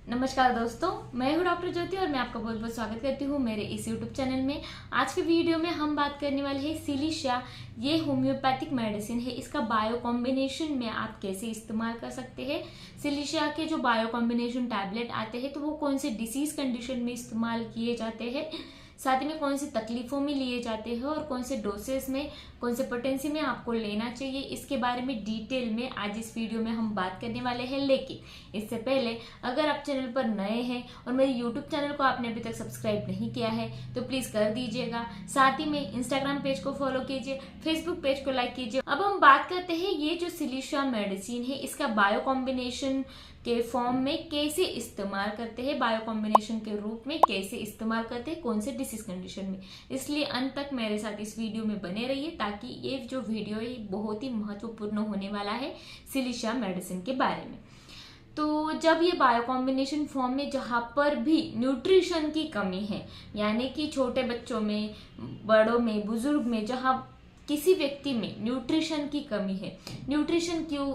नमस्कार दोस्तों, मैं हूँ डॉक्टर ज्योति और मैं आपका बहुत बहुत स्वागत करती हूँ मेरे इस यूट्यूब चैनल में। आज के वीडियो में हम बात करने वाले हैं सिलिशिया। ये होम्योपैथिक मेडिसिन है, इसका बायो कॉम्बिनेशन में आप कैसे इस्तेमाल कर सकते हैं। सिलिशिया के जो बायो कॉम्बिनेशन टैबलेट आते हैं तो वो कौन से डिसीज कंडीशन में इस्तेमाल किए जाते हैं, साथ ही में कौन सी तकलीफों में लिए जाते हैं और कौन से डोसेस में, कौन से पोटेंसी में आपको लेना चाहिए, इसके बारे में डिटेल में आज इस वीडियो में हम बात करने वाले हैं। लेकिन इससे पहले अगर आप चैनल पर नए हैं और मेरे यूट्यूब चैनल को आपने अभी तक सब्सक्राइब नहीं किया है तो प्लीज कर दीजिएगा। साथ ही में इंस्टाग्राम पेज को फॉलो कीजिए, फेसबुक पेज को लाइक कीजिए। अब हम बात करते हैं ये जो सिलिशिया मेडिसिन है इसका बायो कॉम्बिनेशन के फॉर्म में कैसे इस्तेमाल करते हैं, बायो कॉम्बिनेशन के रूप में कैसे इस्तेमाल करते हैं, कौन से डिसीज कंडीशन में। इसलिए अंत तक मेरे साथ इस वीडियो में बने रहिए ताकि ये जो वीडियो है बहुत ही महत्वपूर्ण होने वाला है सिलिशिया मेडिसिन के बारे में। तो जब ये बायो कॉम्बिनेशन फॉर्म में जहाँ पर भी न्यूट्रिशन की कमी है, यानी कि छोटे बच्चों में, बड़ों में, बुजुर्ग में, जहाँ किसी व्यक्ति में न्यूट्रिशन की कमी है, न्यूट्रिशन क्यों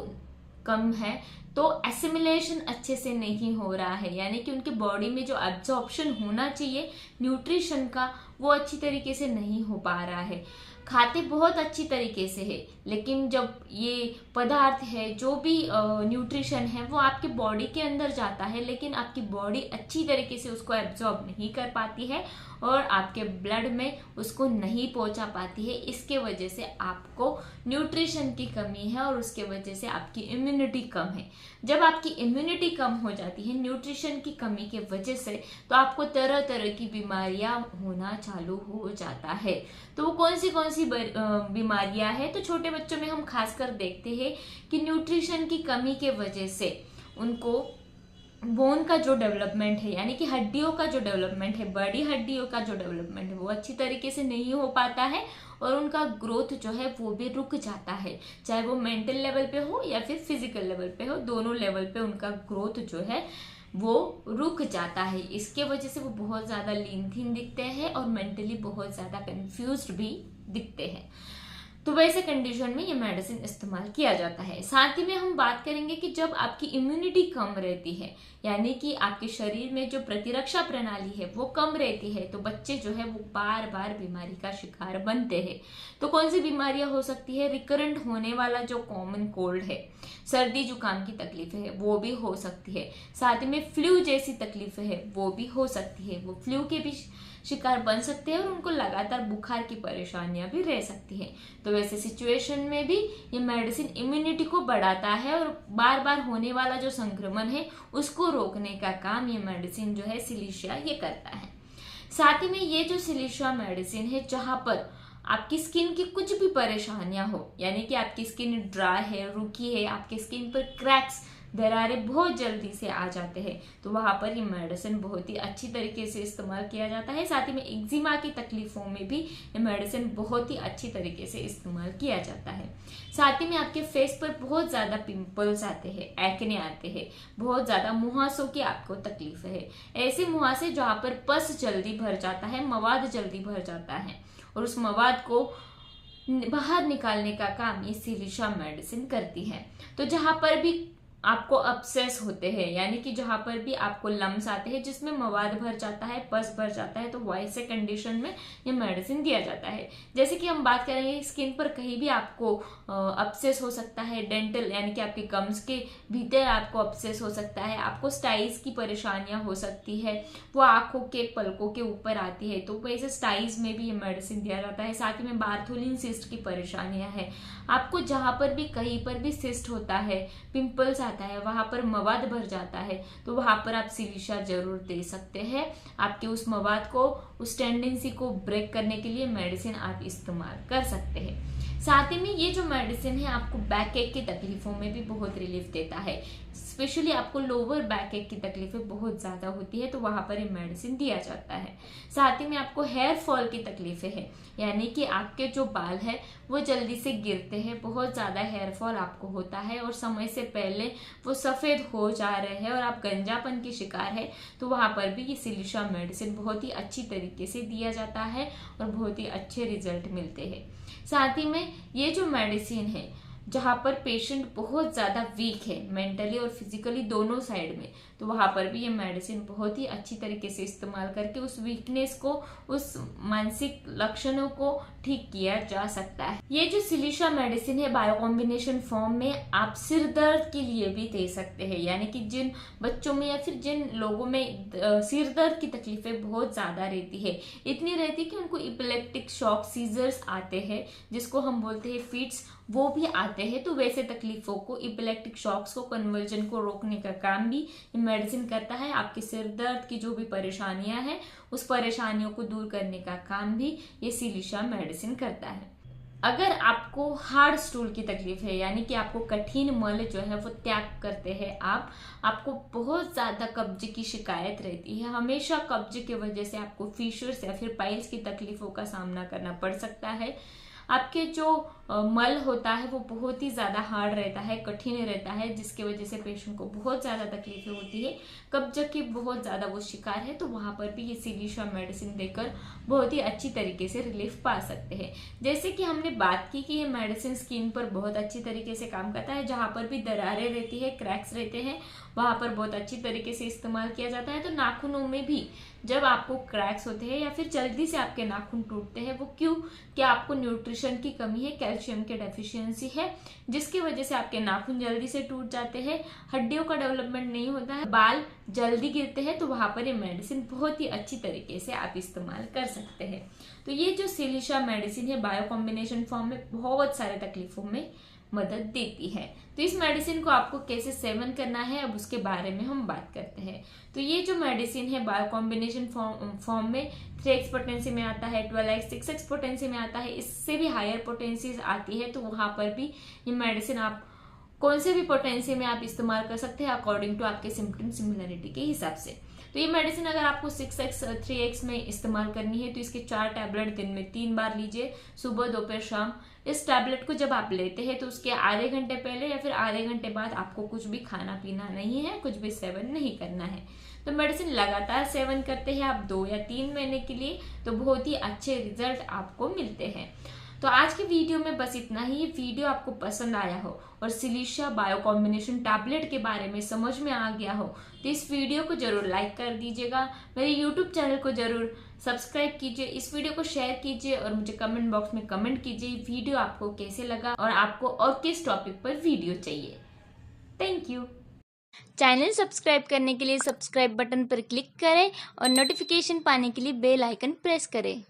कम है तो एसिमिलेशन अच्छे से नहीं हो रहा है, यानी कि उनके बॉडी में जो एब्जॉर्प्शन होना चाहिए न्यूट्रिशन का वो अच्छी तरीके से नहीं हो पा रहा है। खाते बहुत अच्छी तरीके से है लेकिन जब ये पदार्थ है, जो भी न्यूट्रिशन है वो आपके बॉडी के अंदर जाता है लेकिन आपकी बॉडी अच्छी तरीके से उसको एब्जॉर्ब नहीं कर पाती है और आपके ब्लड में उसको नहीं पहुंचा पाती है। इसके वजह से आपको न्यूट्रिशन की कमी है और उसके वजह से आपकी इम्यूनिटी कम है। जब आपकी इम्यूनिटी कम हो जाती है न्यूट्रिशन की कमी के वजह से तो आपको तरह तरह की बीमारियां होना चालू हो जाता है। तो वो कौन सी बीमारियां हैं, तो छोटे बच्चों में हम खासकर देखते हैं कि न्यूट्रिशन की कमी के वजह से उनको बोन का जो डेवलपमेंट है, यानी कि हड्डियों का जो डेवलपमेंट है, बड़ी हड्डियों का जो डेवलपमेंट है वो अच्छी तरीके से नहीं हो पाता है और उनका ग्रोथ जो है वो भी रुक जाता है, चाहे वो मेंटल लेवल पे हो या फिर फिजिकल लेवल पे हो, दोनों लेवल पे उनका ग्रोथ जो है वो रुक जाता है। इसके वजह से वो बहुत ज़्यादा लीन थीन दिखते हैं और मेंटली बहुत ज़्यादा कंफ्यूज्ड भी दिखते हैं। तो वैसे कंडीशन में ये मेडिसिन इस्तेमाल किया जाता है। साथ ही में हम बात करेंगे कि जब आपकी इम्यूनिटी कम रहती है, यानी कि आपके शरीर में जो प्रतिरक्षा प्रणाली है वो कम रहती है, तो बच्चे जो है वो बार बार बीमारी का शिकार बनते हैं। तो कौन सी बीमारियां हो सकती है, रिकरेंट होने वाला जो कॉमन कोल्ड है, सर्दी जुकाम की तकलीफें है वो भी हो सकती है। साथ ही में फ्लू जैसी तकलीफें है वो भी हो सकती है, वो फ्लू के भी शिकार बन सकते हैं और उनको लगातार बुखार की परेशानियां भी रह सकती है। तो वैसे सिचुएशन में भी ये मेडिसिन इम्यूनिटी को बढ़ाता है और बार बार होने वाला जो संक्रमण है उसको रोकने का काम ये मेडिसिन जो है सिलिशिया ये करता है। साथ ही में ये जो सिलिशिया मेडिसिन है, जहां पर आपकी स्किन की कुछ भी परेशानियां हो, यानी कि आपकी स्किन ड्राई है, रुकी है, आपकी स्किन पर क्रैक्स, दरारे बहुत जल्दी से आ जाते हैं, तो वहां पर ये मेडिसिन बहुत ही अच्छी तरीके से इस्तेमाल किया जाता है। साथ ही में एक्जिमा की तकलीफों में भी ये मेडिसिन बहुत ही अच्छी तरीके से इस्तेमाल किया जाता है। साथ ही में आपके फेस पर बहुत ज्यादा पिंपल्स आते हैं, एक्ने आते हैं, बहुत ज्यादा मुहासों की आपको तकलीफ है, ऐसे मुहासे जहाँ पर पस जल्दी भर जाता है, मवाद जल्दी भर जाता है और उस मवाद को बाहर निकालने का काम ये सिलिशिया मेडिसिन करती है। तो जहां पर भी आपको अपसेस होते हैं, यानी कि जहां पर भी आपको लम्स आते हैं जिसमें मवाद भर जाता है, पस भर जाता है, तो वैसे कंडीशन में ये मेडिसिन दिया जाता है। जैसे कि हम बात करेंगे स्किन पर कहीं भी आपको अपसेस हो सकता है, डेंटल यानी कि आपके गम्स के भीतर आपको अपसेस हो सकता है, आपको स्टाइज की परेशानियां हो सकती है, वो आंखों के पलकों के ऊपर आती है, तो वैसे स्टाइज में भी ये मेडिसिन दिया जाता है। साथ ही में बार्थोलिन सिस्ट की परेशानियां है, आपको जहां पर भी कहीं पर भी सिस्ट होता है, पिंपल्स आता है, वहां पर मवाद भर जाता है, तो वहां पर आप सिलिशिया जरूर दे सकते हैं। आपके उस मवाद को, उस टेंडेंसी को ब्रेक करने के लिए मेडिसिन आप इस्तेमाल कर सकते हैं। साथ ही में ये जो मेडिसिन है आपको बैक एक की तकलीफों में भी बहुत रिलीफ देता है, स्पेशली आपको लोअर बैक एक की तकलीफें बहुत ज्यादा होती है तो वहां पर ये मेडिसिन दिया जाता है। साथ ही में आपको हेयर फॉल की तकलीफें हैं, यानी कि आपके जो बाल है वो जल्दी से गिरते हैं, बहुत ज्यादा हेयर फॉल आपको होता है और समय से पहले वो सफेद हो जा रहे हैं और आप गंजापन के शिकार है, तो वहां पर भी ये सिलिशिया मेडिसिन बहुत ही अच्छी तरीके से दिया जाता है और बहुत ही अच्छे रिजल्ट मिलते हैं। साथ ही में ये जो मेडिसिन है जहाँ पर पेशेंट बहुत ज़्यादा वीक है मेंटली और फिजिकली दोनों साइड में, तो वहाँ पर भी ये मेडिसिन बहुत ही अच्छी तरीके से इस्तेमाल करके उस वीकनेस को, उस मानसिक लक्षणों को ठीक किया जा सकता है। ये जो सिलिशा मेडिसिन है बायो कॉम्बिनेशन फॉर्म में आप सिर दर्द के लिए भी दे सकते हैं, यानी कि जिन बच्चों में या फिर जिन लोगों में सिर दर्द की तकलीफें बहुत ज्यादा रहती है, इतनी रहती है कि उनको इपिलेप्टिक शॉक सीजर्स आते हैं, जिसको हम बोलते हैं फिट्स, वो भी आते हैं, तो वैसे तकलीफों को, इपिलेप्टिक शॉक्स को, कन्वर्जन को रोकने का काम भी ये मेडिसिन करता है। आपके सिर दर्द की जो भी परेशानियां हैं उस परेशानियों को दूर करने का काम भी ये सिलिशा मेडिसिन करता है। अगर आपको हार्ड स्टूल की तकलीफ है, यानी कि आपको कठिन मल जो है वो त्याग करते हैं, आपको बहुत ज्यादा कब्ज की शिकायत रहती है, हमेशा कब्ज की वजह से आपको फिशर्स या फिर पाइल्स की तकलीफों का सामना करना पड़ सकता है, आपके जो मल होता है वो बहुत ही ज़्यादा हार्ड रहता है, कठिन रहता है, जिसकी वजह से पेशेंट को बहुत ज़्यादा तकलीफें होती है, कब्ज की बहुत ज़्यादा वो शिकार है, तो वहाँ पर भी ये सिलिशा मेडिसिन देकर बहुत ही अच्छी तरीके से रिलीफ पा सकते हैं। जैसे कि हमने बात की कि ये मेडिसिन स्किन पर बहुत अच्छी तरीके से काम करता है, जहाँ पर भी दरारें रहती है, क्रैक्स रहते हैं, वहाँ पर बहुत अच्छी तरीके से इस्तेमाल किया जाता है। तो नाखूनों में भी जब आपको क्रैक्स होते हैं या फिर जल्दी से आपके नाखून टूटते हैं, वो क्यों? क्या आपको न्यूट्रिशन की कमी है, कैल्शियम की डेफिशिएंसी है, जिसकी वजह से आपके नाखून जल्दी से टूट जाते हैं, हड्डियों का डेवलपमेंट नहीं होता है, बाल जल्दी गिरते हैं, तो वहां पर ये मेडिसिन बहुत ही अच्छी तरीके से आप इस्तेमाल कर सकते हैं। तो ये जो सिलिशा मेडिसिन है बायो कॉम्बिनेशन फॉर्म में बहुत सारे तकलीफों में मदद देती है। तो इस मेडिसिन को आपको कैसे सेवन करना है, अब उसके बारे में हम बात करते हैं। तो ये जो मेडिसिन है बायो कॉम्बिनेशन फॉर्म में 3x पोटेंसी में आता है, 12x 6x पोटेंसी में आता है, इससे भी हायर पोटेंसीज आती है, तो वहां पर भी ये मेडिसिन आप कौन से भी पोटेंसी में आप इस्तेमाल कर सकते हैं अकॉर्डिंग टू आपके सिम्टम सिमिलरिटी के हिसाब से। तो ये मेडिसिन अगर आपको 6x 3x में इस्तेमाल करनी है तो इसके 4 टैबलेट दिन में 3 बार लीजिए, सुबह दोपहर शाम। इस टैबलेट को जब आप लेते हैं तो उसके आधे घंटे पहले या फिर आधे घंटे बाद आपको कुछ भी खाना पीना नहीं है, कुछ भी सेवन नहीं करना है। तो मेडिसिन लगातार सेवन करते हैं आप 2 या 3 महीने के लिए, तो बहुत ही अच्छे रिजल्ट आपको मिलते हैं। तो आज की वीडियो में बस इतना ही। ये वीडियो आपको पसंद आया हो और सिलिशा बायो कॉम्बिनेशन टैबलेट के बारे में समझ में आ गया हो तो इस वीडियो को जरूर लाइक कर दीजिएगा, मेरे यूट्यूब चैनल को जरूर सब्सक्राइब कीजिए, इस वीडियो को शेयर कीजिए और मुझे कमेंट बॉक्स में कमेंट कीजिए वीडियो आपको कैसे लगा और आपको और किस टॉपिक पर वीडियो चाहिए। Thank you. चैनल सब्सक्राइब करने के लिए सब्सक्राइब बटन पर क्लिक करें और नोटिफिकेशन पाने के लिए बेल आइकन प्रेस करें।